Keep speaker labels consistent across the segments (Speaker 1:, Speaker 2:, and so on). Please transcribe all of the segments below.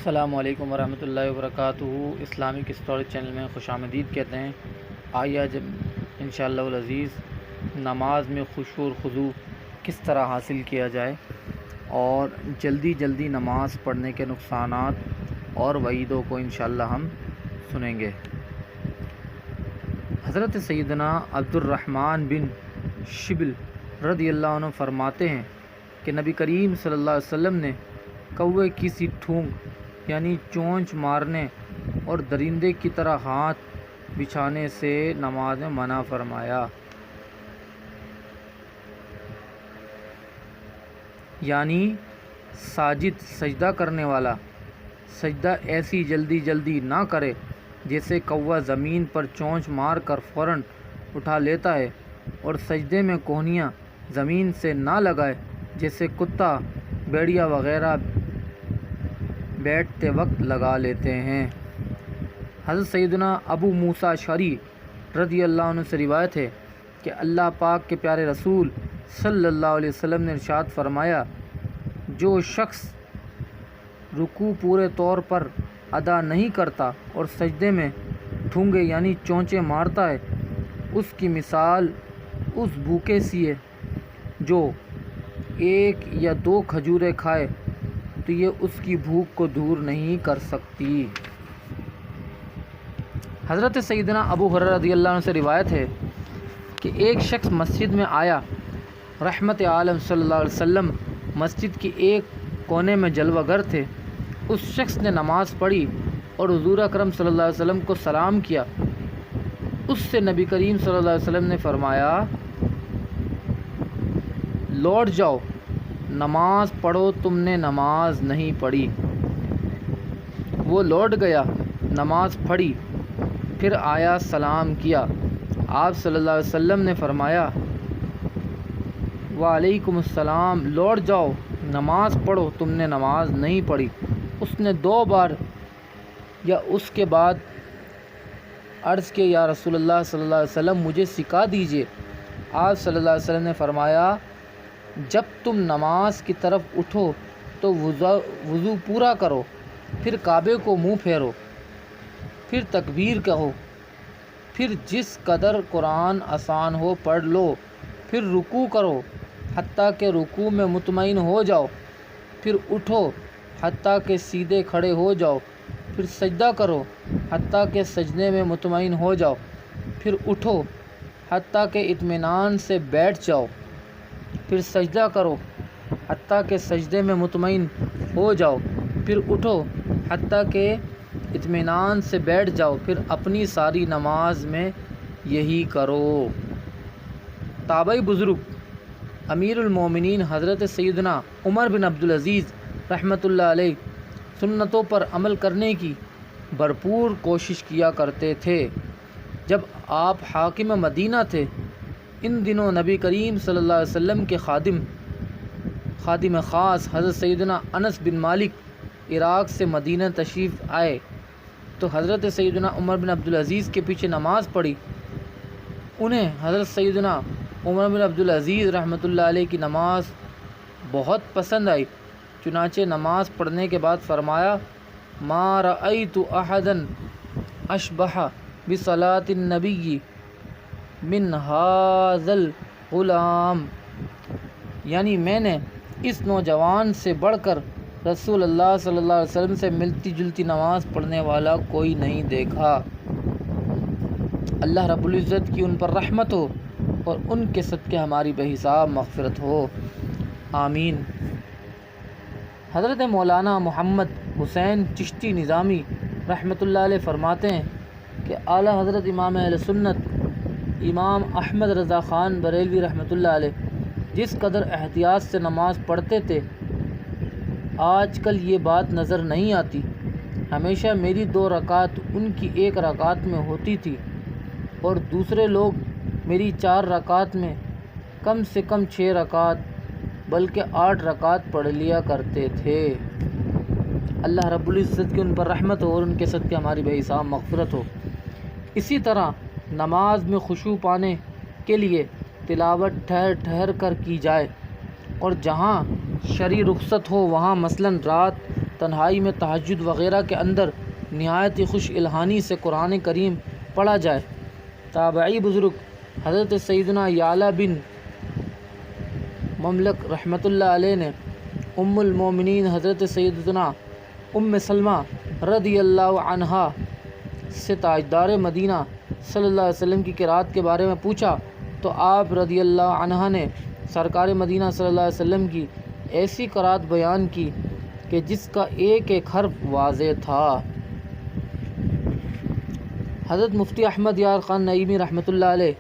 Speaker 1: السلام علیکم ورحمۃ اللہ وبرکاتہ۔ اسلامک اسٹوری چینل میں خوش آمدید کہتے ہیں۔ آئیے آج انشاءاللہ العزیز نماز میں خشوع اور خضوع کس طرح حاصل کیا جائے اور جلدی جلدی نماز پڑھنے کے نقصانات اور وعیدوں کو انشاءاللہ ہم سنیں گے۔ حضرت سیدنا عبد الرحمن بن شبل رضی اللہ عنہ فرماتے ہیں کہ نبی کریم صلی اللہ علیہ وسلم نے کوے کی سی ٹھونگ یعنی چونچ مارنے اور درندے کی طرح ہاتھ بچھانے سے نماز میں منع فرمایا، یعنی ساجد سجدہ کرنے والا سجدہ ایسی جلدی جلدی نہ کرے جیسے کوا زمین پر چونچ مار کر فوراً اٹھا لیتا ہے، اور سجدے میں کوہنیاں زمین سے نہ لگائے جیسے کتا بھیڑیا وغیرہ بیٹھتے وقت لگا لیتے ہیں۔ حضرت سیدنا ابو موسیٰ اشعری رضی اللہ عنہ سے روایت ہے کہ اللہ پاک کے پیارے رسول صلی اللہ علیہ وسلم نے ارشاد فرمایا، جو شخص رکوع پورے طور پر ادا نہیں کرتا اور سجدے میں ٹھونگے یعنی چونچیں مارتا ہے، اس کی مثال اس بھوکے سی ہے جو ایک یا دو کھجوریں کھائے تو یہ اس کی بھوک کو دور نہیں کر سکتی۔ حضرت سیدنا ابو ہریرہ رضی اللہ عنہ سے روایت ہے کہ ایک شخص مسجد میں آیا۔ رحمت عالم صلی اللہ علیہ وسلم مسجد کے ایک کونے میں جلوہ گر تھے۔ اس شخص نے نماز پڑھی اور حضور اکرم صلی اللہ علیہ وسلم کو سلام کیا۔ اس سے نبی کریم صلی اللہ علیہ وسلم نے فرمایا، لوٹ جاؤ، نماز پڑھو، تم نے نماز نہیں پڑھی۔ وہ لوٹ گیا، نماز پڑھی، پھر آیا، سلام کیا۔ آپ صلی اللہ علیہ وسلم نے فرمایا، وعلیکم السلام، لوٹ جاؤ، نماز پڑھو، تم نے نماز نہیں پڑھی۔ اس نے 2 بار یا اس کے بعد عرض کیا، یا رسول اللہ صلی اللہ علیہ وسلم، مجھے سکھا دیجئے۔ آپ صلی اللہ علیہ وسلم نے فرمایا، جب تم نماز کی طرف اٹھو تو وضو پورا کرو، پھر کعبے کو منہ پھیرو، پھر تکبیر کہو، پھر جس قدر قرآن آسان ہو پڑھ لو، پھر رکوع کرو حتیٰ کہ رکوع میں مطمئن ہو جاؤ، پھر اٹھو حتیٰ کہ سیدھے کھڑے ہو جاؤ، پھر سجدہ کرو حتیٰ کہ سجدے میں مطمئن ہو جاؤ، پھر اٹھو حتیٰ کہ اطمینان سے بیٹھ جاؤ، پھر سجدہ کرو حتیٰ کہ سجدے میں مطمئن ہو جاؤ، پھر اٹھو حتیٰ کہ اطمینان سے بیٹھ جاؤ، پھر اپنی ساری نماز میں یہی کرو۔ تابعی بزرگ امیر المومنین حضرت سیدنا عمر بن عبدالعزیز رحمۃ اللہ علیہ سنتوں پر عمل کرنے کی بھرپور کوشش کیا کرتے تھے۔ جب آپ حاکم مدینہ تھے، ان دنوں نبی کریم صلی اللہ علیہ وسلم کے خادم خاص حضرت سیدنا انس بن مالک عراق سے مدینہ تشریف آئے تو حضرت سیدنا عمر بن عبدالعزیز کے پیچھے نماز پڑھی۔ انہیں حضرت سیدنا عمر بن عبدالعزیز رحمۃ اللہ علیہ کی نماز بہت پسند آئی، چنانچہ نماز پڑھنے کے بعد فرمایا، ما رأیت احدا اشبہ بصلاۃ النبی من ھذا الغلام، یعنی میں نے اس نوجوان سے بڑھ کر رسول اللہ صلی اللہ علیہ وسلم سے ملتی جلتی نماز پڑھنے والا کوئی نہیں دیکھا۔ اللہ رب العزت کی ان پر رحمت ہو اور ان کے صدقے ہماری بے حساب مغفرت ہو، آمین۔ حضرت مولانا محمد حسین چشتی نظامی رحمۃ اللہ علیہ فرماتے ہیں کہ اعلیٰ حضرت امام اہل سنت امام احمد رضا خان بریلوی رحمۃ اللہ علیہ جس قدر احتیاط سے نماز پڑھتے تھے، آج کل یہ بات نظر نہیں آتی۔ ہمیشہ میری 2 رکعت ان کی 1 رکعت میں ہوتی تھی، اور دوسرے لوگ میری 4 رکعت میں کم سے کم 6 رکعت بلکہ 8 رکعت پڑھ لیا کرتے تھے۔ اللہ رب العزت کی ان پر رحمت ہو اور ان کے صدقے ہماری بے حساب مغفرت ہو۔ اسی طرح نماز میں خشوع پانے کے لیے تلاوت ٹھہر ٹھہر کر کی جائے، اور جہاں شرعی رخصت ہو وہاں مثلاً رات تنہائی میں تہجد وغیرہ کے اندر نہایت ہی خوش الہانی سے قرآن کریم پڑھا جائے۔ تابعی بزرگ حضرت سیدنا یعلا بن مملک رحمۃ اللہ علیہ نے ام المومنین حضرت سیدنا ام سلمہ رضی اللہ عنہا سے تاجدار مدینہ صلی اللہ علیہ وسلم کی قرأت کے بارے میں پوچھا تو آپ رضی اللہ عنہا نے سرکار مدینہ صلی اللہ علیہ وسلم کی ایسی قرأت بیان کی کہ جس کا ایک ایک حرف واضح تھا۔ حضرت مفتی احمد یار خان نعیمی رحمۃ اللہ علیہ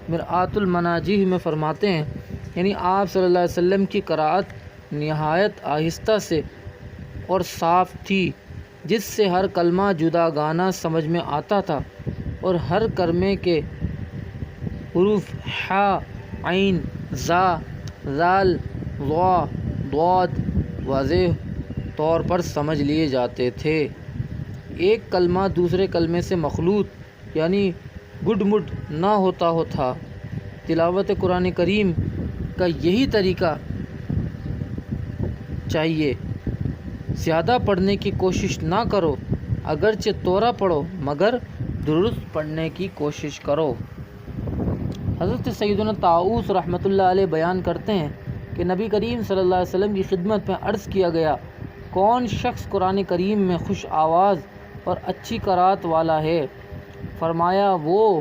Speaker 1: مرآت المناجیح میں فرماتے ہیں، یعنی آپ صلی اللہ علیہ وسلم کی قرأت نہایت آہستہ سے اور صاف تھی، جس سے ہر کلمہ جدا گانا سمجھ میں آتا تھا اور ہر کلمے کے حروف ح، عین، ذا، ذال، ضا، ضاد واضح طور پر سمجھ لیے جاتے تھے۔ ایک کلمہ دوسرے کلمے سے مخلوط یعنی گڈ مڈ نہ ہوتا تھا۔ تلاوت قرآن کریم کا یہی طریقہ چاہیے، زیادہ پڑھنے کی کوشش نہ کرو، اگرچہ توڑا پڑھو مگر درست پڑھنے کی کوشش کرو۔ حضرت سیدنا طاؤس رحمۃ اللہ علیہ بیان کرتے ہیں کہ نبی کریم صلی اللہ علیہ وسلم کی خدمت میں عرض کیا گیا، کون شخص قرآن کریم میں خوش آواز اور اچھی قرأت والا ہے؟ فرمایا، وہ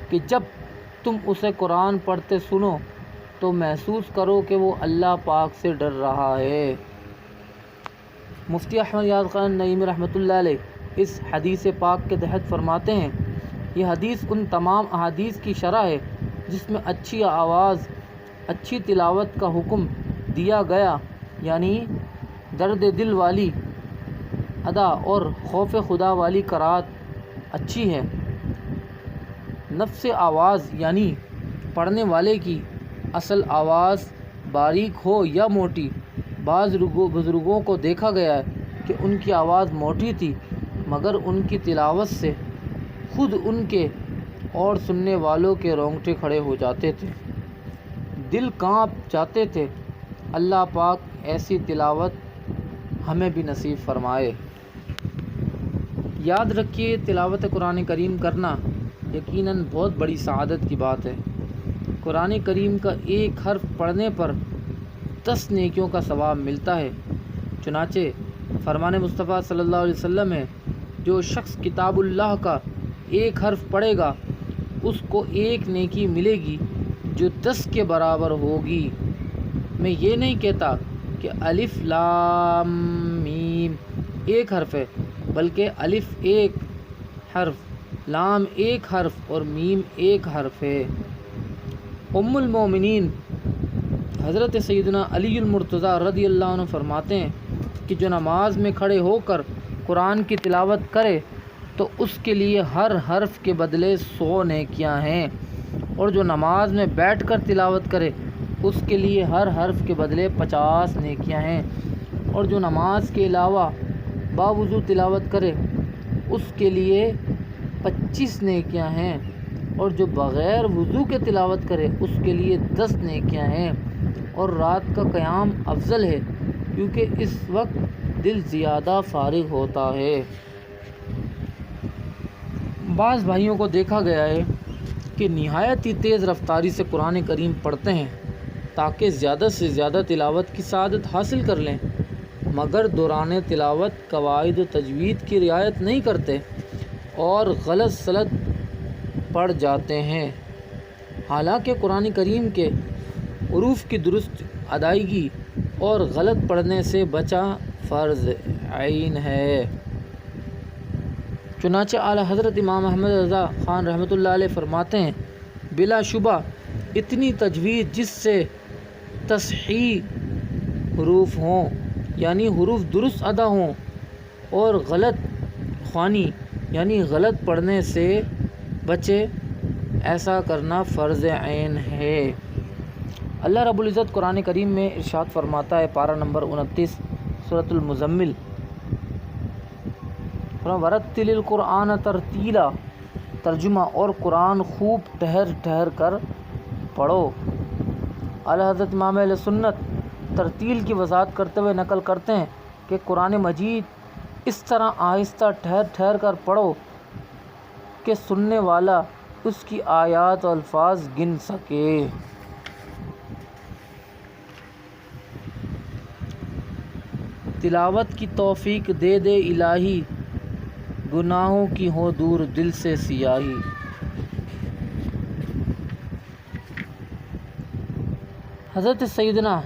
Speaker 1: کہ جب تم اسے قرآن پڑھتے سنو تو محسوس کرو کہ وہ اللہ پاک سے ڈر رہا ہے۔ مفتی احمد یار خان نعیمی رحمۃ اللہ علیہ اس حدیث پاک کے تحت فرماتے ہیں، یہ حدیث ان تمام احادیث کی شرح ہے جس میں اچھی آواز، اچھی تلاوت کا حکم دیا گیا، یعنی درد دل والی ادا اور خوف خدا والی قرأت اچھی ہے۔ نفس آواز یعنی پڑھنے والے کی اصل آواز باریک ہو یا موٹی، بعض بزرگوں کو دیکھا گیا ہے کہ ان کی آواز موٹی تھی مگر ان کی تلاوت سے خود ان کے اور سننے والوں کے رونگٹے کھڑے ہو جاتے تھے، دل کانپ جاتے تھے۔ اللہ پاک ایسی تلاوت ہمیں بھی نصیب فرمائے۔ یاد رکھیے، تلاوت قرآن کریم کرنا یقیناً بہت بڑی سعادت کی بات ہے۔ قرآن کریم کا ایک حرف پڑھنے پر 10 نیکیوں کا ثواب ملتا ہے۔ چنانچہ فرمان مصطفیٰ صلی اللہ علیہ وسلم ہے، جو شخص کتاب اللہ کا ایک حرف پڑھے گا اس کو ایک نیکی ملے گی جو 10 کے برابر ہوگی۔ میں یہ نہیں کہتا کہ الف لام میم ایک حرف ہے، بلکہ الف ایک حرف، لام ایک حرف اور میم ایک حرف ہے۔ ام المومنین حضرت سیدنا علی المرتضیٰ رضی اللہ عنہ فرماتے ہیں کہ جو نماز میں کھڑے ہو کر قرآن کی تلاوت کرے تو اس کے لیے ہر حرف کے بدلے 100 نیکیاں ہیں، اور جو نماز میں بیٹھ کر تلاوت کرے اس کے لیے ہر حرف کے بدلے 50 نیکیاں ہیں، اور جو نماز کے علاوہ باوضو تلاوت کرے اس کے لیے 25 نیکیاں ہیں، اور جو بغیر وضو کے تلاوت کرے اس کے لیے 10 نیکیاں ہیں۔ اور رات کا قیام افضل ہے کیونکہ اس وقت دل زیادہ فارغ ہوتا ہے۔ بعض بھائیوں کو دیکھا گیا ہے کہ نہایت ہی تیز رفتاری سے قرآن کریم پڑھتے ہیں تاکہ زیادہ سے زیادہ تلاوت کی سعادت حاصل کر لیں، مگر دوران تلاوت قواعد و تجوید کی رعایت نہیں کرتے اور غلط سلط پڑھ جاتے ہیں۔ حالانکہ قرآن کریم کے حروف کی درست ادائیگی اور غلط پڑھنے سے بچا فرض عین ہے۔ چنانچہ اعلیٰ حضرت امام احمد رضا خان رحمۃ اللہ علیہ فرماتے ہیں، بلا شبہ اتنی تجوید جس سے تصحیح حروف ہوں، یعنی حروف درست ادا ہوں، اور غلط خوانی یعنی غلط پڑھنے سے بچے، ایسا کرنا فرض عین ہے۔ اللہ رب العزت قرآن کریم میں ارشاد فرماتا ہے، پارہ نمبر 29 سورۃ المزمل، وَرَتِّلِ الْقُرْآنَ تَرْتِیلًا، ترجمہ، اور قرآن خوب ٹھہر ٹھہر کر پڑھو۔ اعلیٰ حضرت امام اہل سنت ترتیل کی وضاحت کرتے ہوئے نقل کرتے ہیں کہ قرآن مجید اس طرح آہستہ ٹھہر ٹھہر کر پڑھو کہ سننے والا اس کی آیات و الفاظ گن سکے۔ تلاوت کی توفیق دے دے الہی، گناہوں کی ہو دور دل سے سیاہی۔ حضرت سیدنا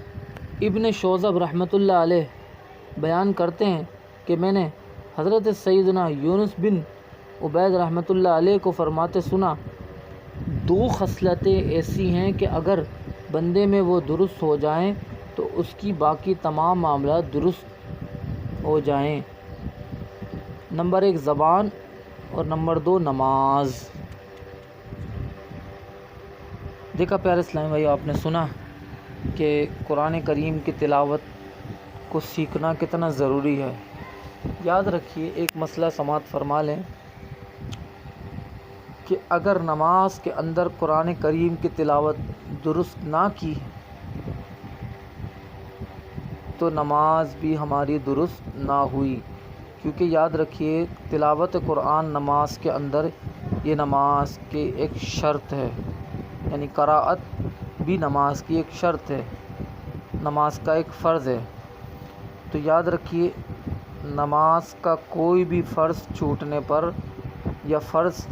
Speaker 1: ابن شوذب رحمۃ اللہ علیہ بیان کرتے ہیں کہ میں نے حضرت سیدنا یونس بن عبید رحمۃ اللہ علیہ کو فرماتے سنا، دو خصلتیں ایسی ہیں کہ اگر بندے میں وہ درست ہو جائیں تو اس کی باقی تمام معاملات درست ہو جائیں۔ نمبر 1 زبان اور نمبر 2 نماز۔ دیکھا پیارے اسلامی بھائی، آپ نے سنا کہ قرآن کریم کی تلاوت کو سیکھنا کتنا ضروری ہے۔ یاد رکھیے، ایک مسئلہ سماعت فرما لیں کہ اگر نماز کے اندر قرآن کریم کی تلاوت درست نہ کی تو نماز بھی ہماری درست نہ ہوئی، کیونکہ یاد رکھیے تلاوت قرآن نماز کے اندر یہ نماز کی ایک شرط ہے، یعنی قراءت بھی نماز کی ایک شرط ہے، نماز کا ایک فرض ہے۔ تو یاد رکھیے نماز کا کوئی بھی فرض چھوٹنے پر یا فرض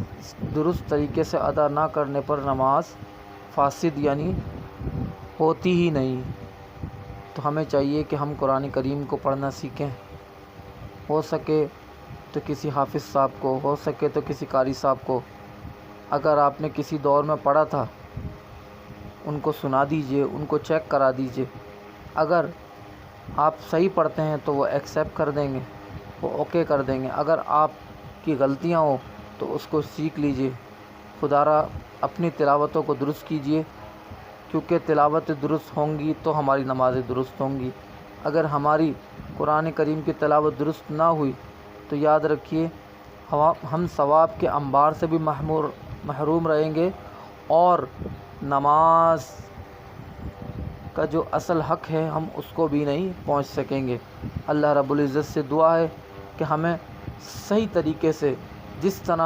Speaker 1: درست طریقے سے ادا نہ کرنے پر نماز فاسد یعنی ہوتی ہی نہیں۔ تو ہمیں چاہیے کہ ہم قرآن کریم کو پڑھنا سیکھیں، ہو سکے تو کسی حافظ صاحب کو، ہو سکے تو کسی قاری صاحب کو، اگر آپ نے کسی دور میں پڑھا تھا ان کو سنا دیجئے، ان کو چیک کرا دیجئے۔ اگر آپ صحیح پڑھتے ہیں تو وہ ایکسیپٹ کر دیں گے، وہ اوکے کر دیں گے۔ اگر آپ کی غلطیاں ہوں تو اس کو سیکھ لیجئے۔ خدا را اپنی تلاوتوں کو درست کیجئے، کیونکہ تلاوتیں درست ہوں گی تو ہماری نمازیں درست ہوں گی۔ اگر ہماری قرآن کریم کی تلاوت درست نہ ہوئی تو یاد رکھیے ہم ثواب کے انبار سے بھی محروم رہیں گے، اور نماز کا جو اصل حق ہے ہم اس کو بھی نہیں پہنچ سکیں گے۔ اللہ رب العزت سے دعا ہے کہ ہمیں صحیح طریقے سے جس طرح